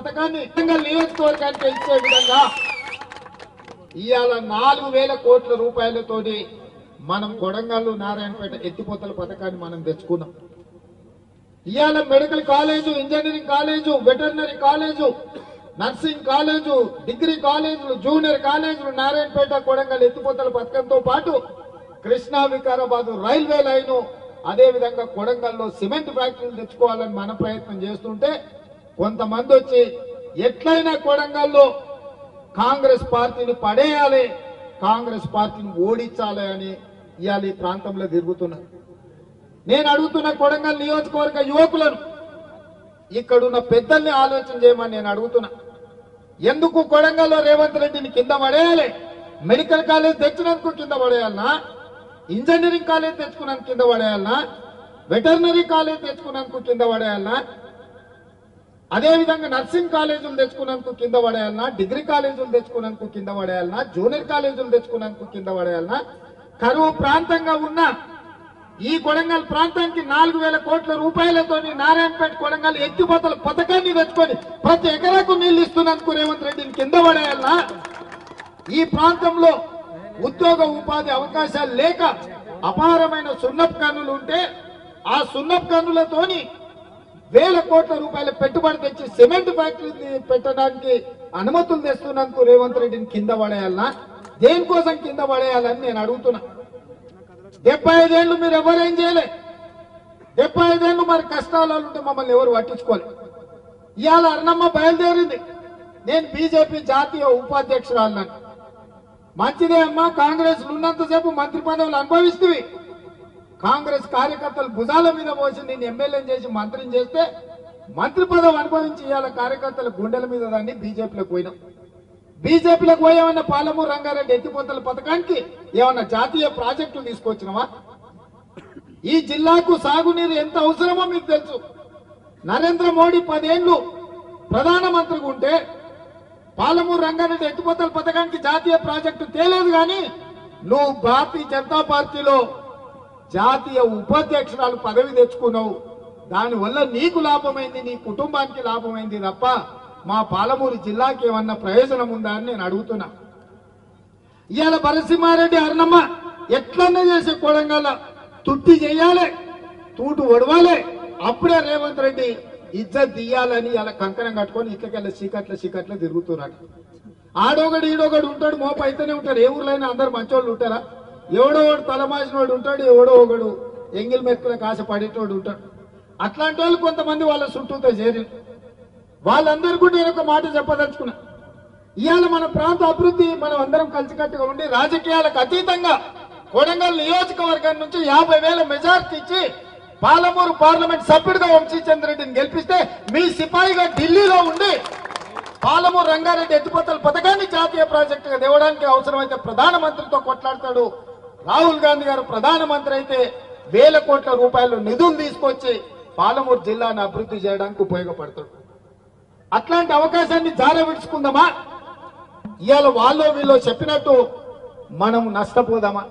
పథకాన్ని నియోజకవర్గానికి ఇచ్చే విధంగా ఇవాళ 4,000 కోట్ల రూపాయలతోటి మనం కొడంగల్లు నారాయణపేట ఎత్తిపోతల పథకాన్ని మనం తెచ్చుకున్నాం. ఇవాళ medical college, engineering college, veterinary college, nursing college, degree కాలేజీలు, జూనియర్ కాలేజీలు నారాయణపేట కొడంగల్ ఎత్తిపోతల పథకంతో పాటు కృష్ణా వికారాబాద్ రైల్వే లైను, అదే విధంగా కొడంగల్లో సిమెంట్ ఫ్యాక్టరీలు తెచ్చుకోవాలని మన ప్రయత్నం చేస్తుంటే కొంతమంది వచ్చి ఎట్లయినా కొడంగల్లో కాంగ్రెస్ పార్టీని పడేయాలి, కాంగ్రెస్ పార్టీని ఓడించాలి అని ఇవాళ ఈ ప్రాంతంలో తిరుగుతున్నారు. నేను అడుగుతున్న కొడంగల్ నియోజకవర్గ యువకులను, ఇక్కడున్న పెద్దల్ని ఆలోచన చేయమని నేను అడుగుతున్నా. ఎందుకు కొడంగల్లో రేవంత్ రెడ్డిని కింద పడేయాలి? మెడికల్ కాలేజ్ తెచ్చినందుకు కింద పడేయాలనా? ఇంజనీరింగ్ కాలేజ్ తెచ్చుకున్నందుకు కింద పడేయాలనా? వెటర్నరీ కాలేజ్ తెచ్చుకున్నందుకు కింద పడేయాలనా? అదేవిధంగా నర్సింగ్ కాలేజీలు తెచ్చుకున్నందుకు కింద పడేయాలనా? డిగ్రీ కాలేజీలు తెచ్చుకున్నందుకు కింద పడేయాలనా? జూనియర్ కాలేజీలు తెచ్చుకున్నందుకు కింద పడేయాలనా? కరువు ప్రాంతంగా ఉన్న ఈ కొడంగల్ ప్రాంతానికి 4,000 కోట్ల రూపాయలతో నారాయణపేట కొడంగల్ ఎత్తిపోతల పథకాన్ని తెచ్చుకొని ప్రతి ఎకరాకు నీళ్లు ఇస్తున్నందుకు రేవంత్ రెడ్డిని కింద పడేయాలనా? ఈ ప్రాంతంలో ఉద్యోగ ఉపాధి అవకాశాలు లేక అపారమైన సున్నపు గనులు ఉంటే ఆ సున్నపు గనులతోని 1,000 కోట్ల రూపాయల పెట్టుబడి తెచ్చి సిమెంట్ ఫ్యాక్టరీ పెట్టడానికి అనుమతులు తెస్తున్నందుకు రేవంత్ రెడ్డిని కింద పడేయాలనా? దేనికోసం కింద పడేయాలని నేను అడుగుతున్నా. 75 ఏళ్ళు మీరు ఎవరేం చేయలే. 75 ఏళ్ళు మరి కష్టాలు ఉంటే మమ్మల్ని ఎవరు పట్టించుకోలే. ఇవాళ అర్ణమ్మ బయలుదేరింది, నేను బీజేపీ జాతీయ ఉపాధ్యక్షురాలను. మంచిదే అమ్మా, కాంగ్రెస్ ఉన్నంతసేపు మంత్రి పదవులు అనుభవిస్తుంది. కాంగ్రెస్ కార్యకర్తలు భుజాల మీద పోసి నేను ఎమ్మెల్యేని చేసి మంత్రిని చేస్తే మంత్రి పదవి అనుభవించి ఇవాళ కార్యకర్తల గుండెల మీద దాన్ని బీజేపీలోకి పోయినాం. బీజేపీలోకి పోయామన్న పాలమూరు రంగారెడ్డి ఎత్తిపోతల పథకానికి ఏమన్నా జాతీయ ప్రాజెక్టులు తీసుకొచ్చినావా? ఈ జిల్లాకు సాగునీరు ఎంత అవసరమో మీకు తెలుసు. నరేంద్ర మోడీ 10 ఏళ్లు ప్రధానమంత్రిగా ఉంటే పాలమూరు రంగారెడ్డి ఎత్తిపోతల పథకానికి జాతీయ ప్రాజెక్టు తేలేదు. కానీ నువ్వు భారతీయ జనతా పార్టీలో జాతీయ ఉపాధ్యక్షురాలు పదవి తెచ్చుకున్నావు. దానివల్ల నీకు లాభమైంది, నీ కుటుంబానికి లాభమైంది తప్ప మా పాలమూరు జిల్లాకి ఏమన్నా ప్రయోజనం ఉందా అని నేను అడుగుతున్నా. ఇవాళ భరసింహారెడ్డి అర్ణమ్మ ఎట్లన్నా చేసే కొడంగల్ తుట్టి చేయాలి, తూటు ఒడవాలి, అప్పుడే రేవంత్ రెడ్డి ఇజ్జత్ తీయాలని ఇలా కంకణం కట్టుకొని ఇట్లకెళ్ళి చీకట్ల తిరుగుతున్నాడు. ఆడొకడు ఈడొకడు ఉంటాడు, మోపు అయితేనే ఉంటాడు. ఏ ఊర్లైనా అందరు మంచోళ్ళు ఉంటారా? ఎవడో ఒకడు తలమాసినోడు ఉంటాడు, ఎవడో ఒకడు ఎంగిల్ మెక్కులకు ఆశ పడేటోడు ఉంటాడు. అట్లాంటి వాళ్ళు కొంతమంది వాళ్ళ చుట్టూతో చేరి వాళ్ళందరికీ నేను ఒక మాట చెప్పదలుచుకున్నా. ఇవాళ మన ప్రాంత అభివృద్ధి మనం అందరం కలిసికట్టుగా ఉండి రాజకీయాలకు అతీతంగా కొడంగల్ నియోజకవర్గం నుంచి 50,000 మెజార్టీ ఇచ్చి పాలమూరు పార్లమెంట్ సభ్యుడిగా వంశీచంద్రెడ్డిని గెలిపిస్తే మీ సిపాయిగా ఢిల్లీలో ఉండి పాలమూరు రంగారెడ్డి ఎత్తిపోతల పథకాన్ని జాతీయ ప్రాజెక్టుగా తేవడానికి అవసరమైతే ప్రధానమంత్రితో కొట్లాడతాడు. రాహుల్ గాంధీ గారు ప్రధానమంత్రి అయితే 1,000 కోట్ల రూపాయలు నిధులు తీసుకొచ్చి పాలమూరు జిల్లాను అభివృద్ధి చేయడానికి ఉపయోగపడతాడు. అట్లాంటి అవకాశాన్ని జారవిడుచుకుందామా? ఇవాళ వాళ్ళు వీళ్ళు చెప్పినట్టు మనం నష్టపోదామా?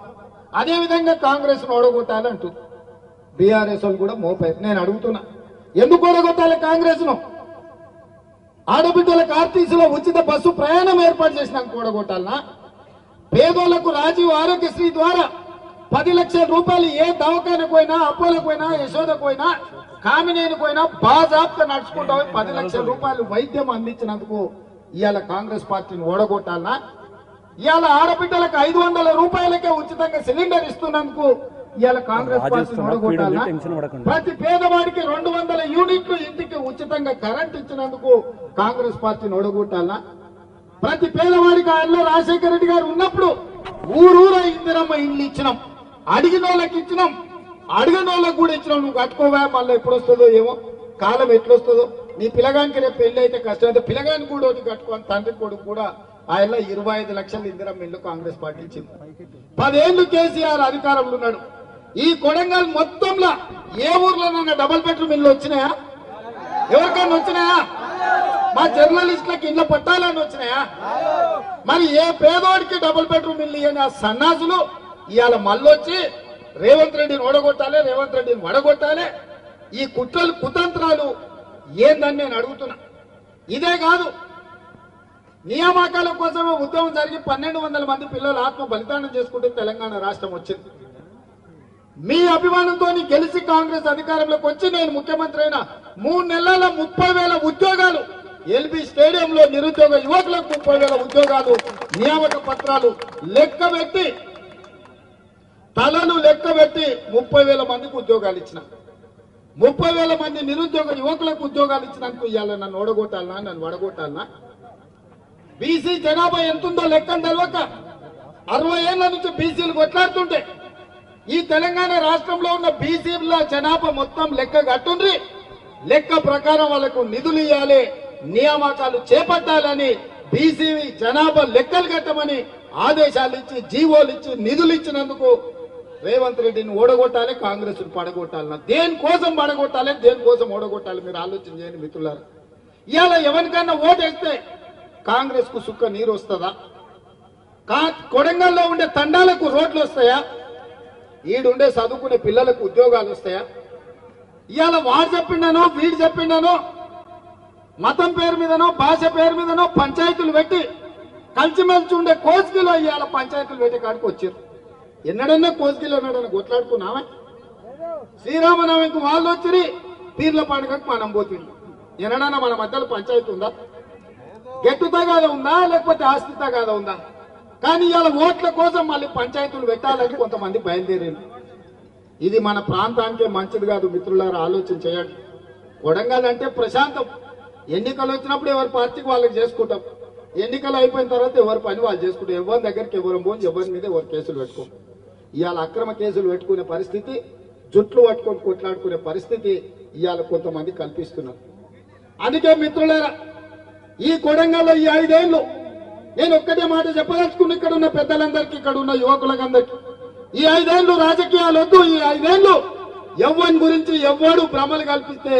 అదేవిధంగా కాంగ్రెస్ ఓడగొట్టాలంటూ బీఆర్ఎస్ వాళ్ళు కూడా మోపారు. నేను అడుగుతున్నా, ఎందుకు ఓడగొట్టాలి కాంగ్రెస్ ను? ఆడబిడ్డలకు ఆర్టీసీలో ఉచిత బస్సు ప్రయాణం ఏర్పాటు చేసినాక ఓడగొట్టాలనా? పేదోళ్లకు రాజీవ్ ఆరోగ్యశ్రీ ద్వారా 10 లక్షల రూపాయలు ఏ దవాఖానకు పోయినా, అపోలకు పోయినా, యశోదకు పోయినా, కామినేని పోయినా బాజాబ్గా నడుచుకుంటా 10 లక్షల రూపాయలు వైద్యం అందించినందుకు ఇవాళ కాంగ్రెస్ పార్టీని ఓడగొట్టాలనా? ఇవాళ ఆడబిడ్డలకు 500 రూపాయలకే ఉచితంగా సిలిండర్ ఇస్తున్నందుకు ఇవాళ కాంగ్రెస్ పార్టీని ఓడగొట్టాలనా? ప్రతి పేదవాడికి 200 యూనిట్లు ఇంటికి ఉచితంగా కరెంట్ ఇచ్చినందుకు కాంగ్రెస్ పార్టీని ఓడగొట్టాలనా? ప్రతి పేదవాడికి ఆయన రాజశేఖర రెడ్డి గారు ఉన్నప్పుడు ఊరూరా ఇందిరమ్మ ఇల్లు ఇచ్చినాం, అడిగిన వాళ్ళకి ఇచ్చినాం, అడిగిన వాళ్ళకి కూడా ఇచ్చినాం. నువ్వు కట్టుకోవా, మళ్ళీ ఎప్పుడు వస్తుందో ఏమో, కాలం ఎట్లొస్తుందో. నీ పిల్లగానికి రేపు పెళ్లి అయితే కష్టమైతే పిల్లగాని కూడా ఒకటి కట్టుకోని తండ్రి కొడుకు కూడా ఆయన 25 లక్షల ఇందిరమ్మ ఇల్లు కాంగ్రెస్ పార్టీ ఇచ్చింది. 10 ఏళ్లు కేసీఆర్ అధికారంలో ఉన్నాడు. ఈ కొడంగల్ మొత్తంలో ఏ ఊర్లోనైనా డబుల్ బెడ్రూమ్ ఇల్లు వచ్చినాయా? ఎవరికైనా వచ్చినాయా? మా జర్నలిస్టులకు ఇళ్ళ పట్టాలని వచ్చినాయా? మరి ఏ పేదోడికి డబుల్ బెడ్రూమ్ ఇల్లు ఇయ్యని ఆ సన్నాసులు ఇవాళ మళ్ళొచ్చి రేవంత్ రెడ్డిని ఓడగొట్టాలి, రేవంత్ రెడ్డిని వడగొట్టాలి. ఈ కుట్రలు కుతంత్రాలు ఏందని నేను అడుగుతున్నా. ఇదే కాదు, నియామకాల కోసమే ఉద్యమం జరిగి 1200 మంది పిల్లలు ఆత్మ బలిదానం చేసుకుంటే తెలంగాణ రాష్ట్రం వచ్చింది. మీ అభిమానంతో గెలిచి కాంగ్రెస్ అధికారంలోకి వచ్చి నేను ముఖ్యమంత్రి అయిన 3 నెలల 30,000 ఉద్యోగాలు, ఎల్బీ స్టేడియంలో నిరుద్యోగ యువకులకు 30,000 ఉద్యోగాలు, నియామక పత్రాలు లెక్కబెట్టి తలలు లెక్కబెట్టి 30,000 మందికి ఉద్యోగాలు ఇచ్చిన. 30,000 మంది నిరుద్యోగ యువకులకు ఉద్యోగాలు ఇచ్చినందుకు ఇవాళ నన్ను ఓడగొట్టాలనా, నన్ను వడగొట్టాలనా? బీసీ జనాభా ఎంతుందో లెక్కను తెలవక 60 ఏళ్ల నుంచి బీసీలు కొట్లాడుతుంటే ఈ తెలంగాణ రాష్ట్రంలో ఉన్న బీసీల జనాభా మొత్తం లెక్క కట్టుండ్రి, లెక్క ప్రకారం వాళ్ళకు నిధులు ఇవ్వాలి, నియామకాలు చేపట్టాలని బీసీ జనాభా లెక్కలు కట్టమని ఆదేశాలు ఇచ్చి జీవోలు ఇచ్చి నిధులు ఇచ్చినందుకు రేవంత్ రెడ్డిని ఓడగొట్టాలి, కాంగ్రెస్ పడగొట్టాలన్నా దేనికోసం పడగొట్టాలి, దేనికోసం ఓడగొట్టాలి? మీరు ఆలోచన చేయండి మిత్రులారా. ఇవాళ ఎవరికన్నా ఓటేస్తే కాంగ్రెస్ కు సుక్క నీరు వస్తుందా? కొడంగల్లో ఉండే తండాలకు రోడ్లు వస్తాయా? ఈడుండే చదువుకునే పిల్లలకు ఉద్యోగాలు వస్తాయా? ఇవాళ వాడు చెప్పిండనో వీడు చెప్పిండనో మతం పేరు మీదనో భాష పేరు మీదనో పంచాయతీలు పెట్టి కలిసిమెలిసి ఉండే కోస్గిలో ఇవాళ పంచాయతీలు పెట్టే కాడికి వచ్చారు. ఎన్నడన్నా కోస్గిలో ఎన్నడన్నా కొట్లాడుకున్నామే? శ్రీరామనవమికి వాళ్ళు వచ్చి పీర్ల పండుగకు మనం పోతుంది. ఎన్నడన్నా మన మధ్యలో పంచాయతీ ఉందా? గెట్టు తగాదా ఉందా, లేకపోతే ఆస్తి తగాదా ఉందా? కానీ ఇవాళ ఓట్ల కోసం మళ్ళీ పంచాయతీలు పెట్టాలని కొంతమంది బయలుదేరారు. ఇది మన ప్రాంతానికే మంచిది కాదు మిత్రులారా, ఆలోచన చేయండి. కొడంగల్ అంటే ప్రశాంతం. ఎన్నికలు వచ్చినప్పుడు ఎవరి పార్టీకి వాళ్ళకి చేసుకుంటాం, ఎన్నికలు అయిపోయిన తర్వాత ఎవరి పని వాళ్ళు చేసుకుంటాం. ఎవరి దగ్గరికి ఎవరు పోయి ఎవరి మీద ఎవరు కేసులు పెట్టుకోం. ఇవాళ అక్రమ కేసులు పెట్టుకునే పరిస్థితి, జుట్లు పట్టుకొని కొట్లాడుకునే పరిస్థితి ఇవాళ కొంతమంది కల్పిస్తున్నారు. అందుకే మిత్రులారా, ఈ కొడంగల్లో ఈ 5 ఏళ్లు నేను ఒక్కటే మాట చెప్పదలుచుకున్న ఇక్కడ ఉన్న పెద్దలందరికీ, ఇక్కడ ఉన్న యువకులందరికీ, ఈ 5 ఏళ్లు రాజకీయాలు వద్దు. ఈ 5 ఏళ్లు ఎవ్వని గురించి ఎవ్వడు భ్రమలు కల్పిస్తే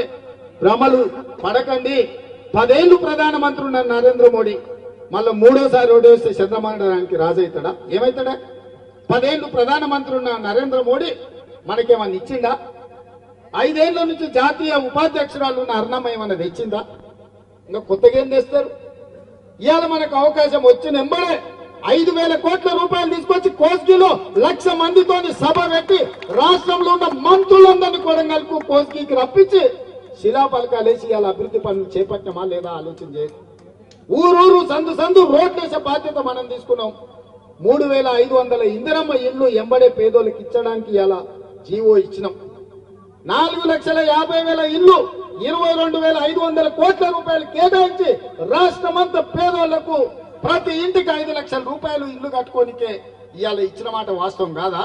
భ్రమలు పడకండి. 10 ఏళ్లు ప్రధానమంత్రి ఉన్న నరేంద్ర మోడీ మళ్ళీ 3వసారి ఓడేస్తే చంద్రబాబు రాజవుతాడా? ఏమవుతాడా? 10 ఏళ్లు ప్రధానమంత్రి ఉన్న నరేంద్ర మోడీ మనకేమన్నా ఇచ్చిందా? 5 ఏళ్ల నుంచి జాతీయ ఉపాధ్యక్షురాలు ఉన్న అరుణమ్మ ఏమన్నా తెచ్చిందా? ఇంకా కొత్తగా ఏం తెస్తారు? ఇవాళ మనకు అవకాశం వచ్చిన ఎంబడే 5,000 కోట్ల రూపాయలు తీసుకొచ్చి కోస్గిలో 1,00,000 మందితోని సభ పెట్టి రాష్ట్రంలో ఉన్న మంత్రులందరినీ కొడంగల్కు కోస్గికి రప్పించి శిలాఫలకాలేసి ఇవాళ అభివృద్ధి పనులు చేపట్టామా లేదా ఆలోచన చేసి ఊరూరు సందు సందు రోడ్లేసే బాధ్యత మనం తీసుకున్నాం. 3,500 ఇందిరమ్మ ఇళ్లు ఎంబడే పేదోళ్ళకి ఇచ్చడానికి ఇవాళ జీవో ఇచ్చినాం. 4,50,000 ఇళ్లు 22,500 కోట్ల రూపాయలు కేటాయించి రాష్ట్రమంతా పేదోళ్లకు ప్రతి ఇంటికి 5 లక్షల రూపాయలు ఇల్లు కట్టుకోనికే ఇవాళ ఇచ్చిన మాట వాస్తవం కాదా?